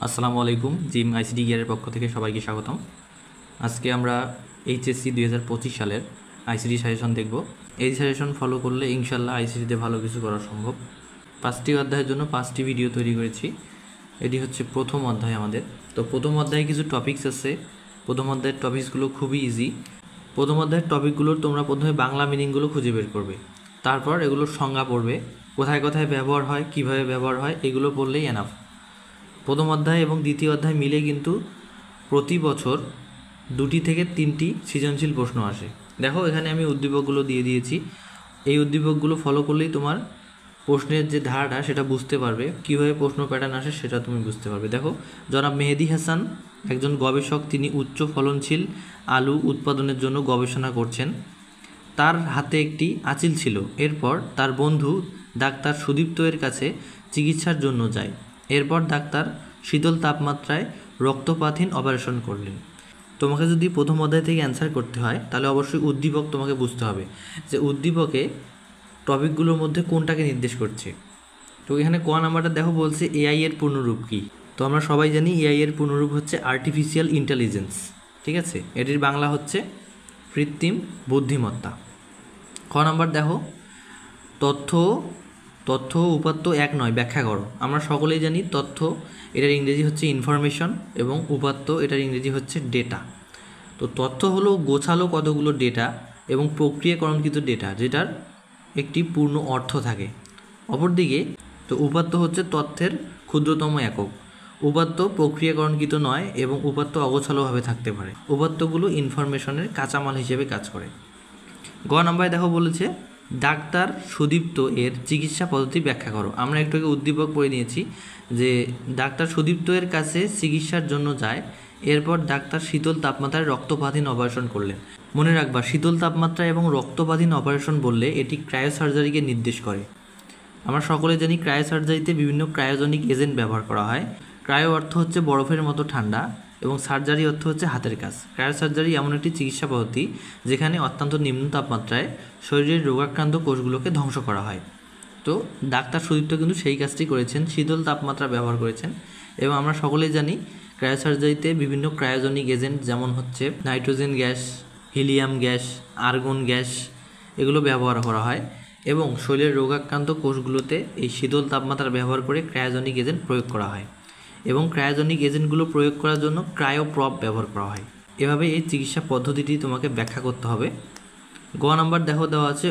আসসালামু আলাইকুম। Gym ICD গিয়ারের পক্ষ থেকে সবাইকে স্বাগতম। আজকে আমরা এইচএসসি 2025 সালের আইসিডি সাজেশন দেখব। এই সাজেশন ফলো করলে ইনশাল্লাহ আইসিডিতে ভালো কিছু করা সম্ভব। 5টি অধ্যায়ের জন্য 5টি ভিডিও তৈরি করেছি। এটি হচ্ছে প্রথম অধ্যায় আমাদের। তো প্রথম অধ্যায়ে কিছু টপিকস আছে। প্রথম অধ্যায়ের টপিকসগুলো খুবই ইজি। প্রথম অধ্যায়ের টপিকগুলোর তোমরা প্রথমে বাংলা মিনিংগুলো খুঁজে বের করবে, তারপর এগুলোর সংজ্ঞা পড়বে, কোথায় কোথায় ব্যবহার হয়, কিভাবে ব্যবহার হয়, এগুলো পড়লেই এনাফ। প্রথম অধ্যায় এবং দ্বিতীয় অধ্যায় মিলে কিন্তু প্রতি বছর 2টি থেকে 3টি সৃজনশীল প্রশ্ন আসে। দেখো এখানে আমি উদ্দীপকগুলো দিয়ে দিয়েছি। এই উদ্দীপকগুলো ফলো করলেই তোমার প্রশ্নের যে ধারাটা সেটা বুঝতে পারবে, কীভাবে প্রশ্ন প্যাটার্ন আসে সেটা তুমি বুঝতে পারবে। দেখো, জনাব মেহেদী হাসান একজন গবেষক। তিনি উচ্চ ফলনশীল আলু উৎপাদনের জন্য গবেষণা করছেন। তার হাতে একটি আঁচিল ছিল। এরপর তার বন্ধু ডাক্তার সুদীপ্ত এর কাছে চিকিৎসার জন্য যায়। এরপর ডাক্তার শীতল তাপমাত্রায় রক্তপাতহীন অপারেশন করলেন। তোমাকে যদি প্রথম অধ্যায় থেকে অ্যান্সার করতে হয় তাহলে অবশ্যই উদ্দীপক তোমাকে বুঝতে হবে যে উদ্দীপকে টপিকগুলোর মধ্যে কোনটাকে নির্দেশ করছে। তো এখানে ক নাম্বারটা দেখো, বলছে এআই এর পূর্ণরূপ কী। তো আমরা সবাই জানি এআই এর পূর্ণরূপ হচ্ছে আর্টিফিশিয়াল ইন্টেলিজেন্স, ঠিক আছে। এটির বাংলা হচ্ছে কৃত্রিম বুদ্ধিমত্তা। খ নাম্বার দেখো, তথ্য তথ্য উপাত্ত এক নয়, ব্যাখ্যা করো। আমরা সকলেই জানি তথ্য এটার ইংরেজি হচ্ছে ইনফরমেশন এবং উপাত্ত এটার ইংরেজি হচ্ছে ডেটা। তো তথ্য হলো গোছালো কতগুলো ডেটা এবং প্রক্রিয়াকরণকৃত ডেটা, যেটার একটি পূর্ণ অর্থ থাকে। অপরদিকে তো উপাত্ত হচ্ছে তথ্যের ক্ষুদ্রতম একক। উপাত্ত প্রক্রিয়াকরণকৃত নয় এবং উপাত্ত অগোছালোভাবে থাকতে পারে। উপাত্তগুলো ইনফরমেশনের কাঁচামাল হিসেবে কাজ করে। গ নাম্বারে দেখো বলেছে ডাক্তার সুদীপ্ত এর চিকিৎসা পদ্ধতি ব্যাখ্যা করো। আমরা একটু আগে উদ্দীপক পড়ে নিয়েছি যে ডাক্তার সুদীপ্ত এর কাছে চিকিৎসার জন্য যায়। এরপর ডাক্তার শীতল তাপমাত্রায় রক্তপাতহীন অপারেশন করলেন। মনে রাখবা, শীতল তাপমাত্রা এবং রক্তপাতহীন অপারেশন বললে এটি ক্রায়োসার্জারিকে নির্দেশ করে। আমরা সকলে জানি ক্রায়োসার্জারিতে বিভিন্ন ক্রায়োজনিক এজেন্ট ব্যবহার করা হয়। ক্রায়ো অর্থ হচ্ছে বরফের মতো ঠান্ডা এবং সার্জারি অর্থ হচ্ছে হাতের কাজ। ক্রায়োসার্জারি এমন একটি চিকিৎসা পদ্ধতি যেখানে অত্যন্ত নিম্ন তাপমাত্রায় শরীরের রোগাক্রান্ত কোষগুলোকে ধ্বংস করা হয়। তো ডাক্তার সুদীপ্ত কিন্তু সেই কাজটি করেছেন, শীতল তাপমাত্রা ব্যবহার করেছেন। এবং আমরা সকলেই জানি ক্রায়োসার্জারিতে বিভিন্ন ক্রায়োজনিক এজেন্ট যেমন হচ্ছে nitrogen gas, helium gas, argon gas এগুলো ব্যবহার করা হয় এবং শরীরের রোগাক্রান্ত কোষগুলোতে এই শীতল তাপমাত্রা ব্যবহার করে ক্রায়োজনিক এজেন্ট প্রয়োগ করা হয় এবং ক্রায়োজনিক এজেন্টগুলো প্রয়োগ করার জন্য ক্রায়োপ্রপ ব্যবহার করা হয়। এভাবে এই চিকিৎসা পদ্ধতিটি তোমাকে ব্যাখ্যা করতে হবে। গ নাম্বার দেখো দেওয়া আছে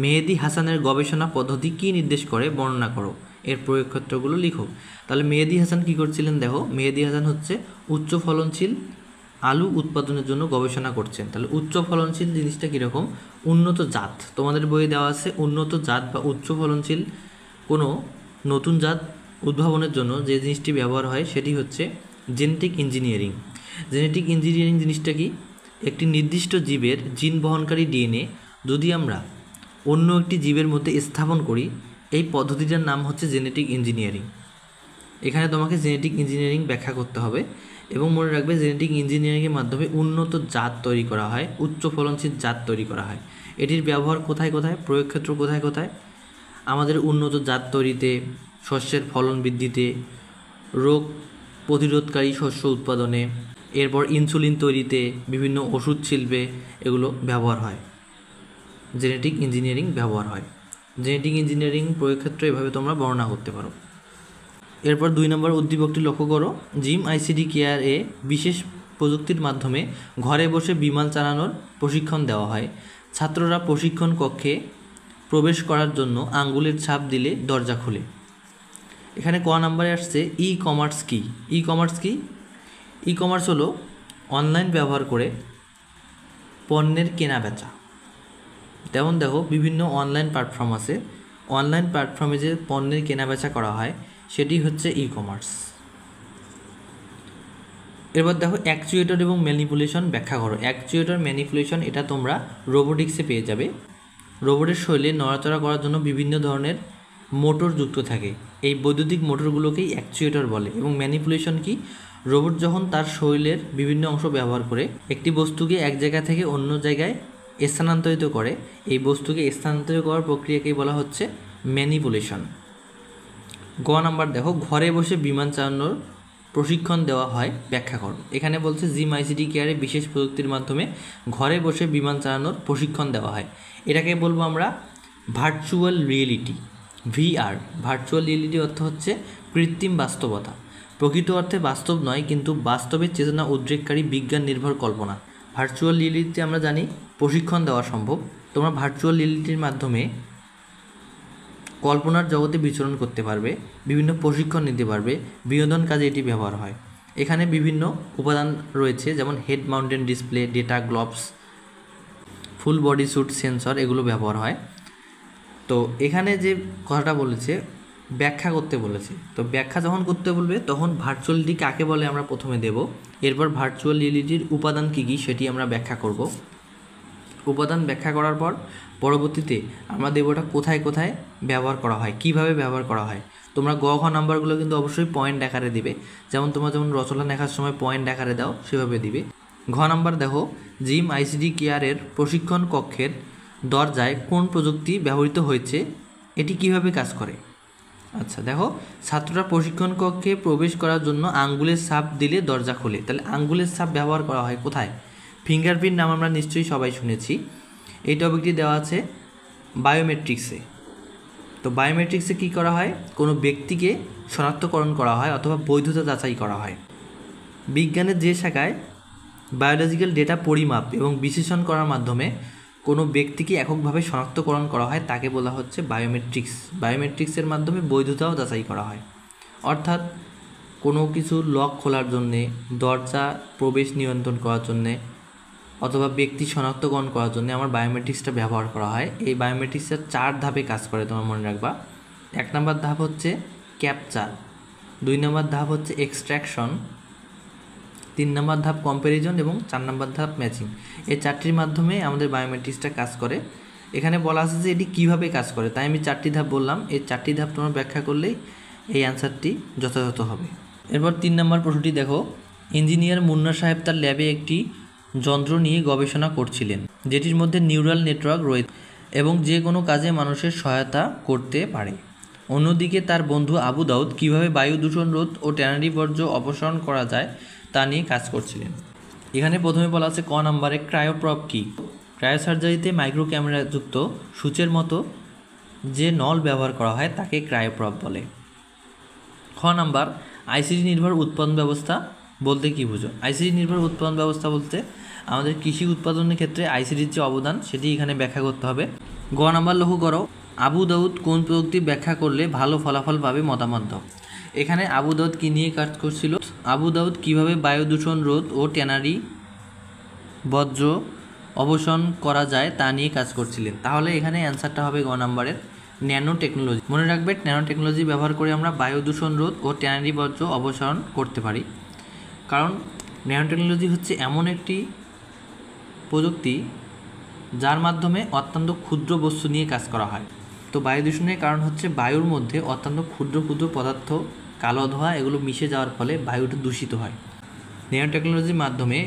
মেহেদী হাসানের গবেষণা পদ্ধতি কী নির্দেশ করে বর্ণনা করো, এর প্রয়োগ ক্ষেত্রগুলো লিখো। তাহলে মেহেদী হাসান কী করছিলেন দেখো, মেহেদী হাসান হচ্ছে উচ্চ ফলনশীল আলু উৎপাদনের জন্য গবেষণা করছেন। তাহলে উচ্চ ফলনশীল জিনিসটা কীরকম, উন্নত জাত। তোমাদের বইয়ে দেওয়া আছে উন্নত জাত বা উচ্চ ফলনশীল কোনো নতুন জাত উদ্ভাবনের জন্য যে জিনিসটি ব্যবহার হয় সেটি হচ্ছে জেনেটিক ইঞ্জিনিয়ারিং। জেনেটিক ইঞ্জিনিয়ারিং জিনিসটা কি, একটি নির্দিষ্ট জীবের জিন বহনকারী ডিএনএ যদি আমরা অন্য একটি জীবের মধ্যে স্থাপন করি, এই পদ্ধতিটার নাম হচ্ছে জেনেটিক ইঞ্জিনিয়ারিং। এখানে তোমাকে জেনেটিক ইঞ্জিনিয়ারিং ব্যাখ্যা করতে হবে এবং মনে রাখবে জেনেটিক ইঞ্জিনিয়ারিংয়ের মাধ্যমে উন্নত জাত তৈরি করা হয়, উচ্চ ফলনশীল জাত তৈরি করা হয়। এটির ব্যবহার কোথায় কোথায়, প্রয়োগ ক্ষেত্র কোথায় কোথায়, আমাদের উন্নত জাত তৈরিতে, শস্যের ফলন বৃদ্ধিতে, রোগ প্রতিরোধকারী শস্য উৎপাদনে, এরপর ইনসুলিন তৈরিতে, বিভিন্ন ওষুধ শিল্পে এগুলো ব্যবহার হয়, জেনেটিক ইঞ্জিনিয়ারিং ব্যবহার হয়। জেনেটিক ইঞ্জিনিয়ারিং প্রয়োগ ক্ষেত্র এভাবে তোমরা বর্ণনা করতে পারো। এরপর 2 নম্বর উদ্দীপকটি লক্ষ্য করো, জিম আইসিডি কেয়ার এ বিশেষ প্রযুক্তির মাধ্যমে ঘরে বসে বিমান চালানোর প্রশিক্ষণ দেওয়া হয়। ছাত্ররা প্রশিক্ষণ কক্ষে প্রবেশ করার জন্য আঙ্গুলের ছাপ দিলে দরজা খুলে। এখানে ক নাম্বারে আসছে ই কমার্স কী। ই কমার্স কী, ই কমার্স হলো অনলাইন ব্যবহার করে পণ্যের কেনা বেচা। তেমন দেখো বিভিন্ন অনলাইন প্ল্যাটফর্ম আছে, অনলাইন প্ল্যাটফর্মে যে পণ্যের কেনা বেচা করা হয় সেটি হচ্ছে ই কমার্স। এরপর দেখো অ্যাকচুয়েটর এবং ম্যানিপুলেশন ব্যাখ্যা করো। অ্যাকচুয়েটর ম্যানিপুলেশন এটা তোমরা রোবোটিক্সে পেয়ে যাবে। রোবটের শৈলে নড়াচড়া করার জন্য বিভিন্ন ধরনের মোটর যুক্ত থাকে, এই বৈদ্যুতিক মোটরগুলোকেই অ্যাকচুয়েটর বলে। এবং ম্যানিপুলেশন কি, রোবট যখন তার শৈলের বিভিন্ন অংশ ব্যবহার করে একটি বস্তুকে এক জায়গা থেকে অন্য জায়গায় স্থানান্তরিত করে, এই বস্তুকে স্থানান্তরিত করার প্রক্রিয়াকেই বলা হচ্ছে ম্যানিপুলেশন। গ নাম্বার দেখো ঘরে বসে বিমান চালানোর প্রশিক্ষণ দেওয়া হয় ব্যাখ্যা করো। এখানে বলছে জিম আইসিটি কেয়ারে বিশেষ প্রযুক্তির মাধ্যমে ঘরে বসে বিমান চালানোর প্রশিক্ষণ দেওয়া হয়। এটাকে বলবো আমরা virtual reality, VR. Virtual reality অর্থ হচ্ছে কৃত্রিম বাস্তবতা, প্রকৃত অর্থে বাস্তব নয় কিন্তু বাস্তবের চেতনা উদ্রেককারী বিজ্ঞান নির্ভর কল্পনা। ভার্চুয়াল রিয়েলিটিতে আমরা জানি প্রশিক্ষণ দেওয়া সম্ভব। তোমরা ভার্চুয়াল রিয়েলিটির মাধ্যমে কল্পনার জগতে বিচরণ করতে পারবে, বিভিন্ন প্রশিক্ষণ নিতে পারবে, বিনোদন কাজে এটি ব্যবহার হয়। এখানে বিভিন্ন উপাদান রয়েছে, যেমন head mountain display, data gloves, full body suit, sensor, এগুলো ব্যবহার হয়। তো এখানে যে কথাটা বলেছে ব্যাখ্যা করতে বলেছে, তো ব্যাখ্যা যখন করতে বলবে তখন ভার্চুয়ালিটি কাকে বলে আমরা প্রথমে দেব, এরপর ভার্চুয়াল রিয়েলিটির উপাদান কী কী সেটি আমরা ব্যাখ্যা করব। উপাদান ব্যাখ্যা করার পর পরবর্তীতে আমরা দেব ওটা কোথায় কোথায় ব্যবহার করা হয়, কিভাবে ব্যবহার করা হয়। তোমরা গ ঘ নাম্বারগুলো কিন্তু অবশ্যই পয়েন্ট আকারে দিবে, যেমন তোমরা যেমন রচনা লেখার সময় পয়েন্ট আকারে দাও সেভাবে দিবে। ঘ নাম্বার দেখো, জিম আইসিটি কেয়ারের প্রশিক্ষণ কক্ষের দরজায় কোন প্রযুক্তি ব্যবহৃত হয়েছে, এটি কিভাবে কাজ করে। আচ্ছা দেখো, ছাত্ররা প্রশিক্ষণ কক্ষে প্রবেশ করার জন্য আঙ্গুলের ছাপ দিলে দরজা খোলে। তাহলে আঙ্গুলের ছাপ ব্যবহার করা হয় কোথায়? ফিঙ্গারপ্রিন্ট নাম আমরা নিশ্চয়ই সবাই শুনেছি। এই টপিকটি দেওয়া আছে বায়োমেট্রিক্সে। তো বায়োমেট্রিক্সে কী করা হয়? কোনো ব্যক্তিকে শনাক্তকরণ করা হয় অথবা বৈধতা যাচাই করা হয়। বিজ্ঞানের যে শাখায় বায়োলজিক্যাল ডেটা পরিমাপ এবং বিশ্লেষণ করার মাধ্যমে কোনো ব্যক্তিকে এককভাবে শনাক্তকরণ করা হয় তাকে বলা হচ্ছে বায়োমেট্রিক্স। বায়োমেট্রিক্সের মাধ্যমে বৈধতাও যাচাই করা হয়। অর্থাৎ কোনো কিছু লক খোলার জন্যে, দরজা প্রবেশ নিয়ন্ত্রণ করার জন্যে অথবা ব্যক্তি শনাক্তকরণ করার জন্য আমার বায়োমেট্রিক্সটা ব্যবহার করা হয়। এই বায়োমেট্রিক্সটা 4 ধাপে কাজ করে, তোমার মনে রাখবা। 1 নম্বর ধাপ হচ্ছে ক্যাপচার, 2 নম্বর ধাপ হচ্ছে এক্সট্র্যাকশন, 3 নম্বর ধাপ কম্প্যারিজন এবং 4 নম্বর ধাপ ম্যাচিং। এই 4টির মাধ্যমে আমাদের বায়োমেট্রিক্সটা কাজ করে। এখানে বলা আছে যে এটি কীভাবে কাজ করে, তাই আমি 4টি ধাপ বললাম। এই 4টি ধাপ তোমরা ব্যাখ্যা করলেই এই অ্যান্সারটি যথাযথ হবে। এরপর 3 নম্বর প্রশ্নটি দেখো, ইঞ্জিনিয়ার মুন্না সাহেব তার ল্যাবে একটি যন্ত্র নিয়ে গবেষণা করছিলেন যেটির মধ্যে নিউরাল নেটওয়ার্ক রয়েছে এবং যে কোনো কাজে মানুষের সহায়তা করতে পারে। অন্যদিকে তার বন্ধু আবু দাউদ কীভাবে বায়ু দূষণ রোধ ও ট্যানারি বর্জ্য অপসারণ করা যায় তা নিয়ে কাজ করছিলেন। এখানে প্রথমে বলা আছে ক নম্বরে ক্রায়োপ্রপ কী। ক্রায়োসার্জারিতে মাইক্রো ক্যামেরাযুক্ত সূচের মতো যে নল ব্যবহার করা হয় তাকে ক্রায়োপ্রপ বলে। খ নাম্বার, আইসিটি নির্ভর উৎপাদন ব্যবস্থা বলতে কী বুঝো? আইসিটি নির্ভর উৎপাদন ব্যবস্থা বলতে আমাদের কৃষি উৎপাদনের ক্ষেত্রে আইসিটির যে অবদান সেটি এখানে ব্যাখ্যা করতে হবে। গ নাম্বার লক্ষ্য করো, আবু দাউদ কোন প্রযুক্তি ব্যাখ্যা করলে ভালো ফলাফল পাবে মতামত দাও। এখানে আবু দাউদ কী নিয়ে কাজ করছিল? আবু দাউদ কীভাবে বায়ু দূষণ রোধ ও ট্যানারি বর্জ্য অবসান করা যায় তা নিয়ে কাজ করছিলেন। তাহলে এখানে অ্যান্সারটা হবে গ নাম্বারের ন্যানো টেকনোলজি। মনে রাখবে, ন্যানো টেকনোলজি ব্যবহার করে আমরা বায়ু দূষণ রোধ ও ট্যানারি বর্জ্য অপসারণ করতে পারি। কারণ ন্যানো টেকনোলজি হচ্ছে এমন একটি প্রযুক্তি যার মাধ্যমে অত্যন্ত ক্ষুদ্র বস্তু নিয়ে কাজ করা হয়। তো বায়ু দূষণের কারণ হচ্ছে বায়ুর মধ্যে অত্যন্ত ক্ষুদ্র ক্ষুদ্র পদার্থ, কালো ধোঁয়া, এগুলো মিশে যাওয়ার ফলে বায়ুটা দূষিত হয়। ন্যানো টেকনোলজির মাধ্যমে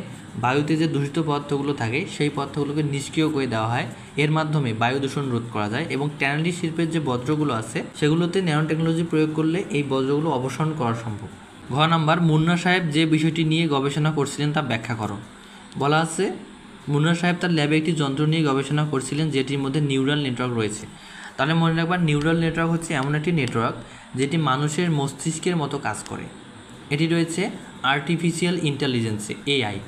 বায়ুতে যে দূষিত পদার্থগুলো থাকে সেই পদার্থগুলোকে নিষ্ক্রিয় করে দেওয়া হয়। এর মাধ্যমে বায়ু দূষণ রোধ করা যায় এবং ট্যানারি শিল্পের যে বর্জ্যগুলো আছে সেগুলোতে ন্যানো টেকনোলজি প্রয়োগ করলে এই বর্জ্যগুলো অপসারণ করা সম্ভব। ঘ নাম্বার, মুন্না সাহেব যে বিষয়টি নিয়ে গবেষণা করছিলেন তা ব্যাখ্যা করো। বলা আছে মুন্না সাহেব তার ল্যাবে একটি যন্ত্র নিয়ে গবেষণা করছিলেন যেটির মধ্যে নিউরাল নেটওয়ার্ক রয়েছে। তাহলে মনে রাখবা, নিউরাল নেটওয়ার্ক হচ্ছে এমন একটি নেটওয়ার্ক যেটি মানুষের মস্তিষ্কের মতো কাজ করে। এটি রয়েছে আর্টিফিশিয়াল ইন্টেলিজেন্সে, এআই,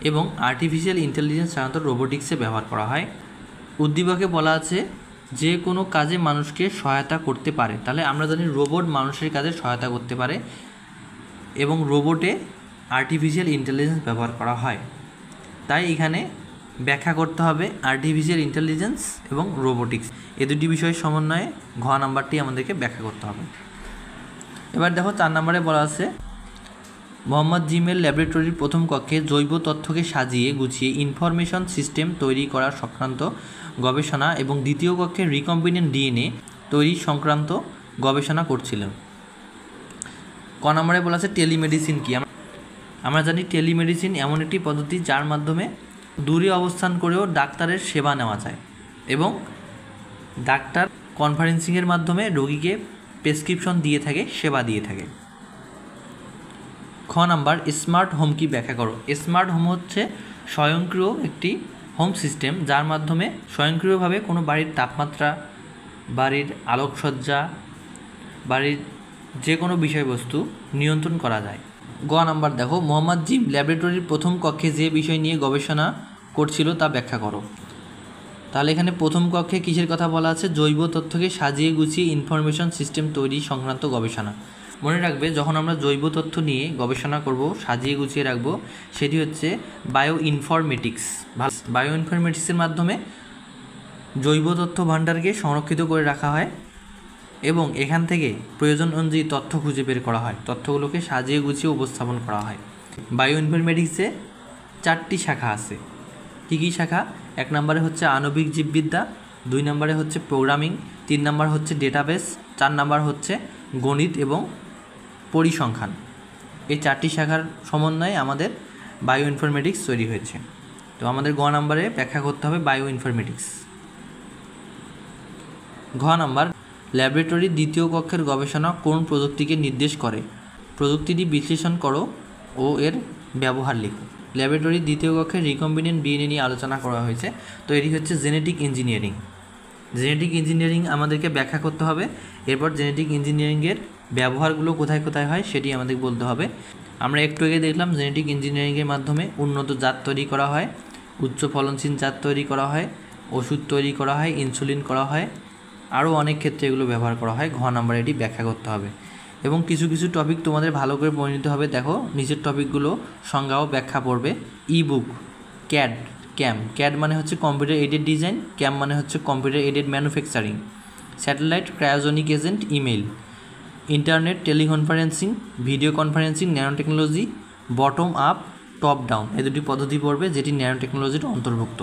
এবং আর্টিফিশিয়াল ইন্টেলিজেন্স সাধারণত রোবোটিক্সে ব্যবহার করা হয়। উদ্দীপকে বলা আছে যে কোনো কাজে মানুষকে সহায়তা করতে পারে। তাহলে আমরা জানি রোবট মানুষের কাজে সহায়তা করতে পারে এবং রোবটে আর্টিফিশিয়াল ইন্টেলিজেন্স ব্যবহার করা হয়। তাই এখানে ব্যাখ্যা করতে হবে আর্টিফিশিয়াল ইন্টেলিজেন্স এবং রোবোটিক্স, এই দুটি বিষয়ের সমন্বয়ে ঘ নাম্বারটি আমাদেরকে ব্যাখ্যা করতে হবে। এবার দেখো 4 নম্বরে বলা আছে মোহাম্মদ জিমের ল্যাবরেটরির প্রথম কক্ষে জৈব তথ্যকে সাজিয়ে গুছিয়ে ইনফরমেশন সিস্টেম তৈরি করা সংক্রান্ত গবেষণা এবং দ্বিতীয় কক্ষে রিকম্বিনেন্ট ডিএনএ তৈরি সংক্রান্ত গবেষণা করছিলেন। ক নম্বরে বলা আছে টেলিমেডিসিন কি। আমরা জানি টেলিমেডিসিন এমন একটি পদ্ধতি যার মাধ্যমে দূরে অবস্থান করেও ডাক্তারের সেবা নেওয়া যায় এবং ডাক্তার কনফারেন্সিংয়ের মাধ্যমে রোগীকে প্রেসক্রিপশন দিয়ে থাকে, সেবা দিয়ে থাকে। খ খ নাম্বার স্মার্ট হোম কি ব্যাখ্যা করো। স্মার্ট হোম হচ্ছে স্বয়ংক্রিয় একটি হোম সিস্টেম যার মাধ্যমে স্বয়ংক্রিয়ভাবে কোনো বাড়ির তাপমাত্রা, বাড়ির আলোকসজ্জা, বাড়ির যে কোনো বিষয়বস্তু নিয়ন্ত্রণ করা যায়। গ নাম্বার দেখো, মোহাম্মদ জিম ল্যাবরেটরির প্রথম কক্ষে যে বিষয় নিয়ে গবেষণা করছিল তা ব্যাখ্যা করো। তাহলে এখানে প্রথম কক্ষে কিসের কথা বলা আছে? জৈব তথ্যকে সাজিয়ে গুছিয়ে ইনফরমেশন সিস্টেম তৈরি সংক্রান্ত গবেষণা। মনে রাখবে, যখন আমরা জৈব তথ্য নিয়ে গবেষণা করব, সাজিয়ে গুছিয়ে রাখবো, সেটি হচ্ছে বায়ো ইনফরমেটিক্স। বায়ো ইনফরমেটিক্সের মাধ্যমে জৈব তথ্য ভাণ্ডারকে সংরক্ষিত করে রাখা হয় এবং এখান থেকে প্রয়োজন অনুযায়ী তথ্য খুঁজে বের করা হয়, তথ্যগুলোকে সাজিয়ে গুছিয়ে উপস্থাপন করা হয়। বায়ো ইনফরমেটিক্সে 4টি শাখা আছে। কী কী শাখা? 1 নম্বরে হচ্ছে আণবিক জীববিদ্যা, 2 নম্বরে হচ্ছে প্রোগ্রামিং, 3 নম্বর হচ্ছে ডেটাবেস, 4 নম্বর হচ্ছে গণিত এবং পরিসংখ্যান। এই 4টি শাখার সমন্বয়ে আমাদের বায়ো ইনফরমেটিক্স তৈরি হয়েছে। তো আমাদের গ নম্বরে ব্যাখ্যা করতে হবে বায়ো ইনফরমেটিক্স। ঘ নম্বর, ল্যাবরেটরির দ্বিতীয় কক্ষের গবেষণা কোন প্রযুক্তিকে নির্দেশ করে? প্রযুক্তিটি বিশ্লেষণ করো ও এর ব্যবহার লিখো। ল্যাবরেটরির দ্বিতীয় কক্ষে রিকম্বিনেন্ট ডিএনএ নিয়ে আলোচনা করা হয়েছে। তো এটি হচ্ছে জেনেটিক ইঞ্জিনিয়ারিং। জেনেটিক ইঞ্জিনিয়ারিং আমাদেরকে ব্যাখ্যা করতে হবে। এরপর জেনেটিক ইঞ্জিনিয়ারিংয়ের ব্যবহারগুলো কোথায় কোথায় হয় সেটি আমাদের বলতে হবে। আমরা একটু আগে দেখলাম জেনেটিক ইঞ্জিনিয়ারিংয়ের মাধ্যমে উন্নত জাত তৈরি করা হয়, উচ্চ ফলনশীল জাত তৈরি করা হয়, ওষুধ তৈরি করা হয়, ইনসুলিন করা হয়, আরও অনেক ক্ষেত্রে এগুলো ব্যবহার করা হয়। ঘ নাম্বার এটি ব্যাখ্যা করতে হবে এবং কিছু কিছু টপিক তোমাদের ভালো করে পড়ে নিতে হবে। দেখো, নিচের টপিকগুলো সংজ্ঞাও ব্যাখ্যা পড়বে। ই বুক, ক্যাড মানে হচ্ছে কম্পিউটার এইডেড ডিজাইন, ক্যাম মানে হচ্ছে computer aided manufacturing, satellite, cryogenic agent, email, internet, teleconferencing, video conferencing, nano technology, bottom up, top down, এই দুটি পদ্ধতি পড়বে যেটি ন্যানো টেকনোলজির অন্তর্ভুক্ত।